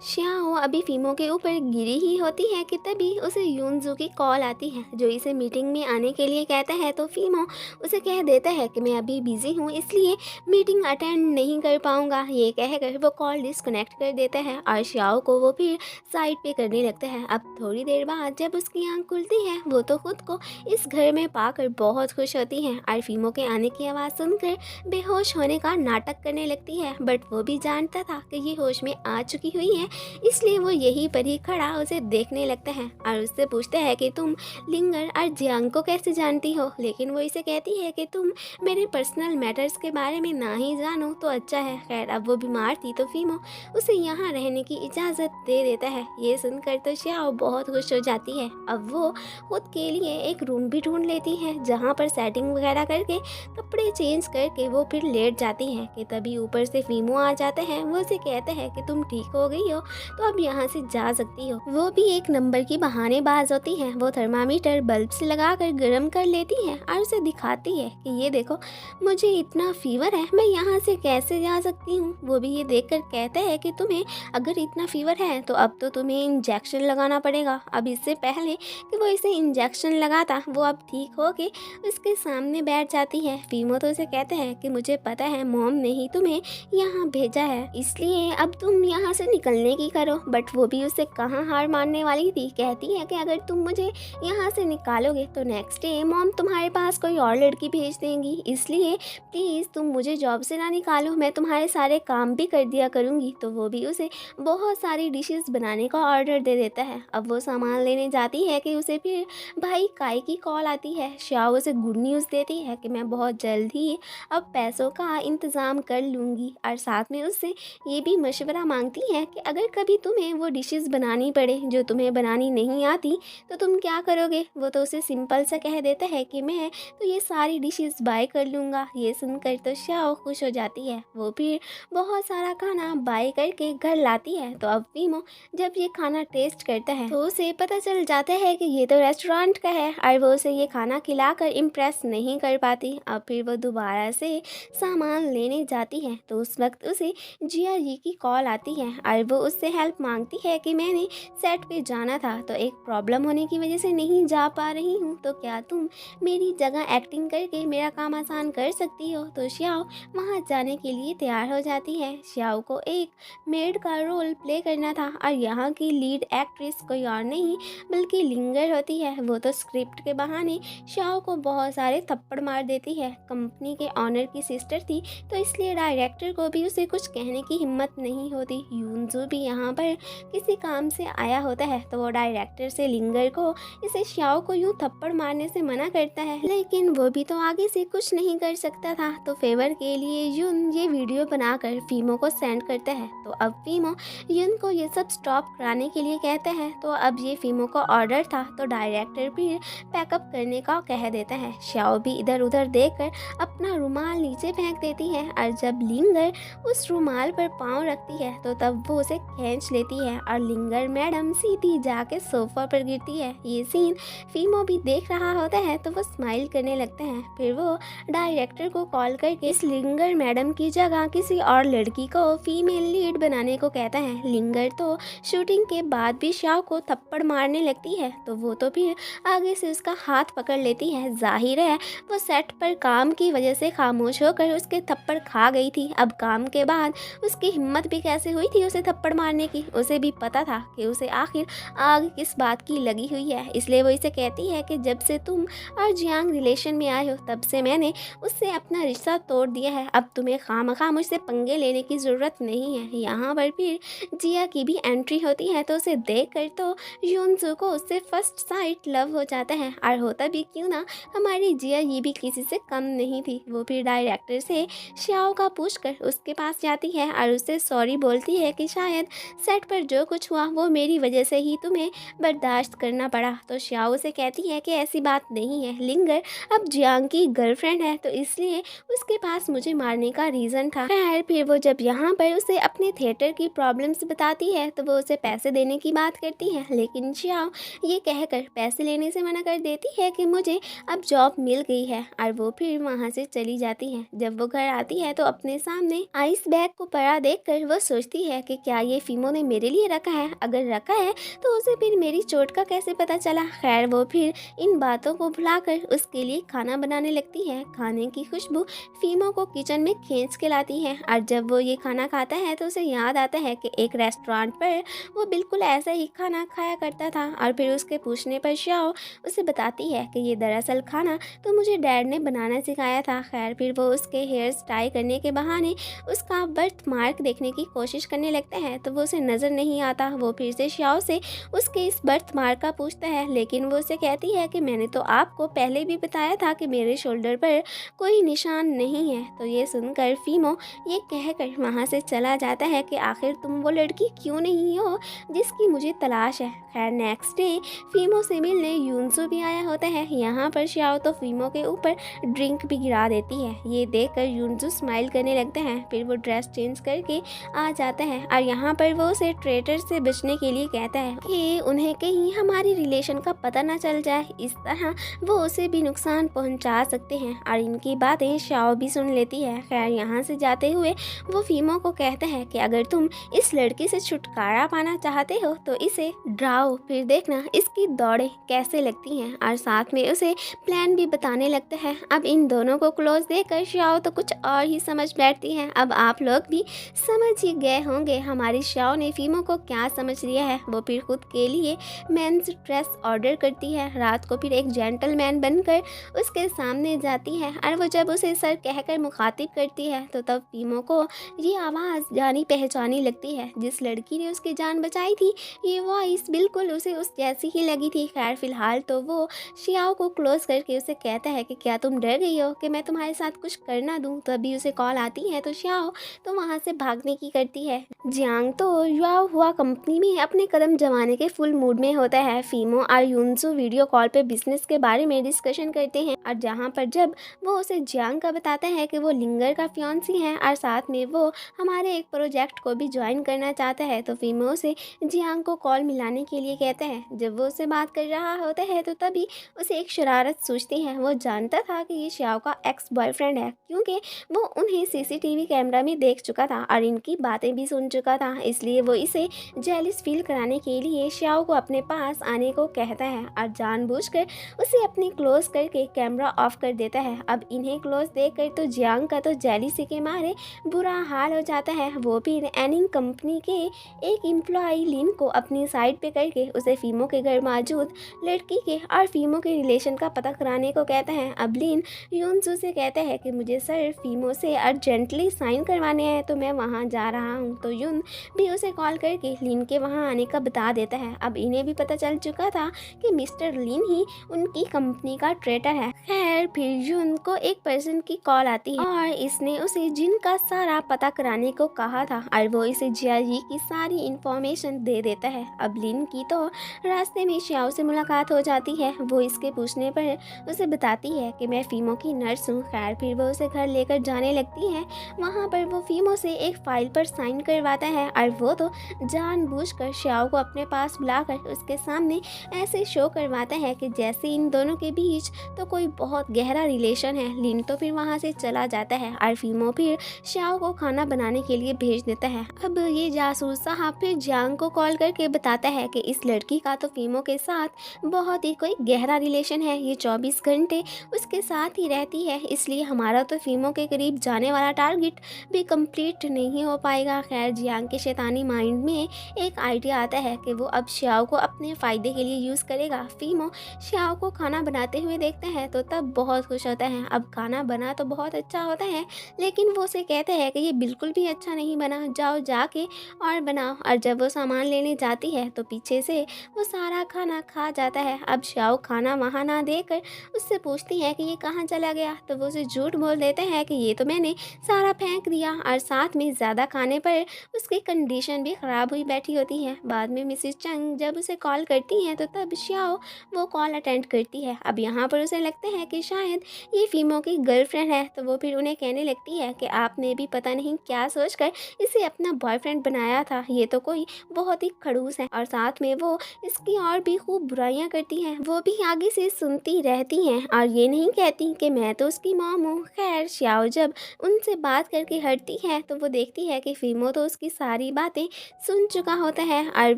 श्याओ अभी फीमो के ऊपर गिरी ही होती है कि तभी उसे यूनजू की कॉल आती है जो इसे मीटिंग में आने के लिए कहता है। तो फीमो उसे कह देता है कि मैं अभी बिजी हूँ इसलिए मीटिंग अटेंड नहीं कर पाऊँगा। ये कहकर वो कॉल डिस्कनेक्ट कर देता है और श्याओ को वो फिर साइड पे करने लगता है। अब थोड़ी देर बाद जब उसकी आँख खुलती है वो तो खुद को इस घर में पाकर बहुत खुश होती है और फीमो के आने की आवाज़ सुनकर बेहोश होने का नाटक करने लगती है। बट वो भी जानता था कि ये होश में आ चुकी हुई है, इसलिए वो यहीं पर ही खड़ा उसे देखने लगता है और उससे पूछता है कि तुम लिंगर और जियांग को कैसे जानती हो। लेकिन वो इसे कहती है कि तुम मेरे पर्सनल मैटर्स के बारे में ना ही जानो तो अच्छा है। खैर अब वो बीमार थी तो फीमो उसे यहाँ रहने की इजाज़त दे देता है। ये सुनकर तो श्याओ बहुत खुश हो जाती है। अब वो खुद के लिए एक रूम भी ढूंढ लेती है जहाँ पर सेटिंग वगैरह करके कपड़े चेंज करके वो फिर लेट जाती है कि तभी ऊपर से फीमो आ जाते हैं। वो उसे कहते हैं कि तुम ठीक हो गई हो तो अब यहाँ से जा सकती हो। वो भी एक नंबर की बहानेबाज होती है। वो थर्मामीटर बल्ब से लगाकर गर्म कर लेती है और उसे दिखाती है कि ये देखो मुझे इतना फीवर है, मैं यहाँ से कैसे जा सकती हूँ। वो भी ये देखकर कहते हैं कि तुम्हें अगर इतना फीवर है तो अब तो तुम्हें इंजेक्शन लगाना पड़ेगा। अब इससे पहले कि वो इसे इंजेक्शन लगाता वो अब ठीक हो के उसके सामने बैठ जाती है। फीमो तो उसे कहते हैं कि मुझे पता है मॉम ने ही तुम्हें यहाँ भेजा है, इसलिए अब तुम यहाँ से निकलने की करो। बट वो भी उसे कहाँ हार मानने वाली थी। कहती है कि अगर तुम मुझे यहाँ से निकालोगे तो नेक्स्ट डे मॉम तुम्हारे पास कोई और लड़की भेज देंगी, इसलिए प्लीज़ तुम मुझे जॉब से ना निकालो, मैं तुम्हारे सारे काम भी कर दिया करूँगी। तो वो भी उसे बहुत सारी डिशेस बनाने का ऑर्डर दे देता है। अब वो सामान लेने जाती है कि उसे फिर भाई काई की कॉल आती है। श्याओ उसे गुड न्यूज़ देती है कि मैं बहुत जल्द ही अब पैसों का इंतज़ाम कर लूँगी और साथ में उससे ये भी मशवरा मांगती है कि अगर कभी तुम्हें वो डिशेस बनानी पड़े जो तुम्हें बनानी नहीं आती तो तुम क्या करोगे। वो तो उसे सिंपल सा कह देता है कि मैं तो ये सारी डिशेस बाय कर लूँगा। ये सुनकर तो श्याओ खुश हो जाती है। वो फिर बहुत सारा खाना बाय करके घर लाती है। तो अब फीमो जब ये खाना टेस्ट करता है तो उसे पता चल जाता है कि ये तो रेस्टोरेंट का है और वो उसे ये खाना खिलाकर इम्प्रेस नहीं कर पाती। अब फिर वो दोबारा से सामान लेने जाती है तो उस वक्त उसे जिया जी की कॉल आती है और वो उससे हेल्प मांगती है कि मैंने सेट पे जाना था तो एक प्रॉब्लम होने की वजह से नहीं जा पा रही हूँ, तो क्या तुम मेरी जगह एक्टिंग करके मेरा काम आसान कर सकती हो। तो श्याओ वहाँ जाने के लिए तैयार हो जाती है। श्याओ को एक मेड का रोल प्ले करना था और यहाँ की लीड एक्ट्रेस कोई और नहीं बल्कि लिंगर होती है। वो तो स्क्रिप्ट के बहाने श्याओ को बहुत सारे थप्पड़ मार देती है। कंपनी के ऑनर की सिस्टर थी तो इसलिए डायरेक्टर को भी उसे कुछ कहने की हिम्मत नहीं होती। यूनजू भी यहाँ पर किसी काम से आया होता है तो वो डायरेक्टर से लिंगर को इसे श्याओ को यूँ थप्पड़ मारने से मना करता है, लेकिन वो भी तो आगे से कुछ नहीं कर सकता था। तो फेवर के लिए यून ये वीडियो बनाकर फीमो को सेंड करता है। तो अब फीमो यून को ये सब स्टॉप कराने के लिए कहता है। तो अब ये फीमो का ऑर्डर था तो डायरेक्टर भी पैकअप करने का कह देता है। श्याओ भी इधर उधर देखकर अपना रुमाल नीचे फेंक देती है और जब लिंगर उस रुमाल पर पाँव रखती है तो तब वो उसे खींच लेती है और लिंगर मैडम सीधी जाके सोफा पर गिरती है। ये सीन फीमो भी देख रहा होता है तो वो स्माइल करने लगता है। फिर वो डायरेक्टर को कॉल करके इस लिंगर मैडम की जगह किसी और लड़की को फीमेल लीड बनाने को कहता है। लिंगर तो शूटिंग के बाद भी श्याओ को थप्पड़ मारने लगती है तो वो तो फिर आगे से उसका हाथ पकड़ लेती है। जाहिर है वो सेट पर काम की वजह से खामोश होकर उसके थप्पड़ खा गई थी। अब काम के बाद उसकी हिम्मत भी कैसे हुई थी उसे थप्पड़ मारने की। उसे भी पता था कि उसे आखिर आग किस बात की लगी हुई है, इसलिए वो इसे कहती है कि जब से तुम और जियांग रिलेशन में आए हो तब से मैंने उससे अपना रिश्ता तोड़ दिया है। अब तुम्हें खामखा मुझसे पंगे लेने की ज़रूरत नहीं है। यहाँ पर फिर जिया की भी एंट्री होती है तो उसे देख कर तो यूनजू को उससे फर्स्ट साइट लव हो जाता है। और होता भी क्यों ना, हमारी जिया ये भी किसी से कम नहीं थी। वो फिर डायरेक्टर से श्याओ का पूछकर उसके पास जाती है और उससे सॉरी बोलती है कि शायद सेट पर जो कुछ हुआ वो मेरी वजह से ही तुम्हें बर्दाश्त करना पड़ा। तो श्याओ से कहती है कि ऐसी बात नहीं है, लिंगर अब जियांग की गर्लफ्रेंड है तो इसलिए उसके पास मुझे मारने का रीज़न था। खैर फिर वो जब यहाँ पर उसे अपने थिएटर की प्रॉब्लम्स बताती है तो वो उसे पैसे देने की बात करती है, लेकिन श्याओ ये कहकर पैसे लेने से मना कर देती है कि मुझे अब जॉब मिल गई है और वो फिर वहाँ से चली जाती है। जब वो घर आती है तो अपने सामने आइस बैग को पड़ा देखकर वो सोचती है कि क्या ये फीमो ने मेरे लिए रखा है? अगर रखा है तो उसे फिर मेरी चोट का कैसे पता चला? खैर वो फिर इन बातों को भुलाकर उसके लिए खाना बनाने लगती है। खाने की खुशबू फीमो को किचन में खींच के लाती है और जब वो ये खाना खाता है तो उसे याद आता है कि एक रेस्टोरेंट पर वो बिल्कुल ऐसा ही खाना खाया करता था। और फिर उसके पूछने पर शाओ उसे बताती है कि ये दरअसल खाना तो मुझे डैड ने बनाना सिखाया था। खैर फिर वो उसके हेयर स्टाइल करने के बहाने उसका बर्थ मार्क देखने की कोशिश करने लगता है तो वो उसे नज़र नहीं आता। वो फिर से शाओ से उसके इस बर्थ मार्क का पूछता है, लेकिन वो उसे कहती है कि मैंने तो आपको पहले भी बताया था कि मेरे शोल्डर पर कोई निशान नहीं है। तो ये सुनकर फीमो ये कहकर वहाँ से चला जाता है कि आखिर तुम वो लड़की क्यों नहीं हो जिसकी मुझे तलाश है। खैर नेक्स्ट डे फीमो से मिलने यूनसू भी आया होता है। यहाँ पर शाओ तो फीमो के ऊपर ड्रिंक भी गिरा देती है। ये देखकर यूनसू स्माइल करने लगता है। फिर वो ड्रेस चेंज करके आ जाता है और यहाँ पर वो उसे ट्रेटर से बचने के लिए कहता है कि उन्हें कहीं हमारी रिलेशन का पता ना चल जाए, इस तरह वो उसे भी नुकसान पहुंचा सकते हैं। और इनकी बातें शाओ भी सुन लेती है। खैर यहाँ से जाते हुए वो फीमो को कहता है कि अगर तुम इस लड़की से छुटकारा पाना चाहते हो तो इसे डराओ, फिर देखना इसकी दौड़ें कैसे लगती हैं। और साथ में उसे प्लान भी बताने लगता है। अब इन दोनों को क्लोज देखकर शाओ तो कुछ और ही समझ बैठती है। अब आप लोग भी समझ ही गए होंगे हमारी शाओ ने फीमो को क्या समझ लिया है। वो फिर खुद के लिए मेंस ड्रेस ऑर्डर करती है। रात को फिर एक जेंटलमैन बनकर उसके सामने जाती है और वो जब उसे सर कहकर मुखातिब करती है तो तब फीमो को ये आवाज़ जानी पहचानी लगती है। जिस लड़की ने उसकी जान बचाई थी ये वॉइस बिल्कुल उसे उस जैसी ही लगी थी। खैर फिलहाल तो वो शियाओ को क्लोज करके उसे कहता है कि क्या तुम डर गई हो कि मैं तुम्हारे साथ कुछ करना दूं? तो अभी उसे कॉल आती है तो शियाओ तो वहाँ से भागने की करती है। जियांग तो युआओ हुआ कंपनी में अपने कदम जमाने के फुल मूड में होता है। फीमो और यूनसू वीडियो कॉल पे बिजनेस के बारे में डिस्कशन करते हैं और जहाँ पर जब वो उसे जियांग का बताता है कि वो लिंगर का फियांसी है और साथ में वो हमारे एक प्रोजेक्ट को भी ज्वाइन करना चाहता है तो फीमो से जियांग को कॉल मिलाने के लिए कहता है। जब वो उससे बात कर रहा होता है तो तभी उसे एक शरारत सूझती है। वो जानता था कि ये शियाओ का एक्स बॉयफ्रेंड है क्योंकि वो उन्हें सीसीटीवी कैमरा में देख चुका था और इनकी बातें भी सुन चुका था, इसलिए वो इसे जेलिस फील कराने के लिए शियाओ को अपने पास आने को कहता है और जानबूझकर उसे अपनी क्लोज करके कैमरा ऑफ कर देता है। अब इन्हें क्लोज देखकर तो जियांग का तो जेलिसी के मारे बुरा हाल हो जाता है। वो फिर एनिंग कंपनी के एक एम्प्लॉय लिन को अपनी साइड पे करके उसे फीमो के घर मौजूद लड़की के और फीमो के रिलेशन का पता कराने को कहता है। अब लिन यूनसू से कहता है कि मुझे सर फीमो से अर्जेंटली साइन करवाने हैं तो मैं वहाँ जा रहा हूँ। तो यून भी उसे कॉल करके लिन के वहाँ आने का बता देता है। अब इन्हें भी पता चल चुका था कि मिस्टर लिन ही उनकी कंपनी का ट्रेटर है। खैर फिर यून को एक पर्सन की कॉल आती है और इसने उसे जिन का सारा पता कराने को कहा था और वो इसे जियाजी की सारी इंफॉर्मेशन दे देता है। अब लिन की तो रास्ते में शियाओ से मुलाकात हो जाती है। वो इसके पूछने पर उसे बताती है कि मैं फीमो की नर्स हूँ। खैर फिर वो उसे घर लेकर जाने लगती है। वहाँ पर वो फीमो से एक फाइल पर साइन करवाता है और वो तो जानबूझकर शियाओ को अपने पास बुलाकर उसके सामने ऐसे शो करवाता है कि जैसे इन दोनों के बीच तो कोई बहुत गहरा रिलेशन है। लिन तो फिर वहाँ से चला जाता है और फीमो फिर शियाओ को खाना बनाने के लिए भेज देता है। अब ये जासूस साहब फिर जियांग को कॉल करके बताता है कि इस लड़की का तो फीमो के साथ बहुत ही कोई गहरा रिलेशन है, ये 24 घंटे उसके साथ ही रहती है, इसलिए हमारा तो फीमो के करीब जाने वाला टारगेट भी कंप्लीट नहीं हो पाएगा। खैर जियांग के शैतानी माइंड में एक आइडिया आता है कि वो अब शियाओ को अपने फ़ायदे के लिए यूज़ करेगा। फीमो शियाओ को खाना बनाते हुए देखते हैं तो तब बहुत खुश होता है। अब खाना बना तो बहुत अच्छा होता है लेकिन वो उसे कहते हैं कि ये बिल्कुल भी अच्छा नहीं बना, जाओ जाके और बनाओ। और जब वो सामान लेने जाती है तो पीछे से वो सारा खाना खा जाता है। अब शियाओ खाना वहाँ ना देकर उससे पूछती है कि ये कहाँ चला गया तो वो उसे झूठ बोल देते हैं कि ये तो मैंने सारा फेंक दिया और साथ में ज़्यादा खाने पर उसकी कंडीशन भी ख़राब हुई बैठी होती है। बाद में मिसिस चंग जब उसे कॉल करती हैं तो तब शियाओ वो कॉल अटेंड करती है। अब यहाँ पर उसे लगता है कि शायद ये फीमो की गर्लफ्रेंड है तो वो फिर उन्हें कहने लगती है कि आपने भी पता नहीं क्या सोचकर इसे अपना बॉयफ्रेंड बनाया था, ये तो कोई बहुत ही खड़ूस है। और साथ में वो इसकी और भी खूब बुराइयां करती हैं। वो भी आगे से सुनती रहती हैं और ये नहीं कहती कि मैं तो उसकी मॉम हूँ। खैर शियाओ जब उनसे बात करके हटती है तो वो देखती है कि फीमो तो उसकी सारी सारी बातें सुन चुका होता है और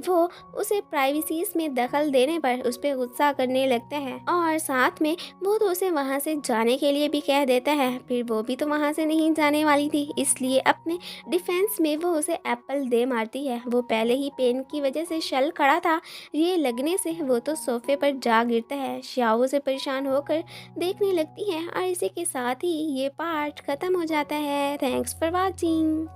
वो उसे प्राइवेसीज में दखल देने पर उस पर गुस्सा करने लगता है और साथ में वो तो उसे वहाँ से जाने के लिए भी कह देता है। फिर वो भी तो वहाँ से नहीं जाने वाली थी, इसलिए अपने डिफेंस में वो उसे एप्पल दे मारती है। वो पहले ही पेन की वजह से शल खड़ा था, ये लगने से वो तो सोफे पर जा गिरता है। श्याओ से परेशान होकर देखने लगती है और इसी के साथ ही ये पार्ट ख़त्म हो जाता है। Thanks for watching.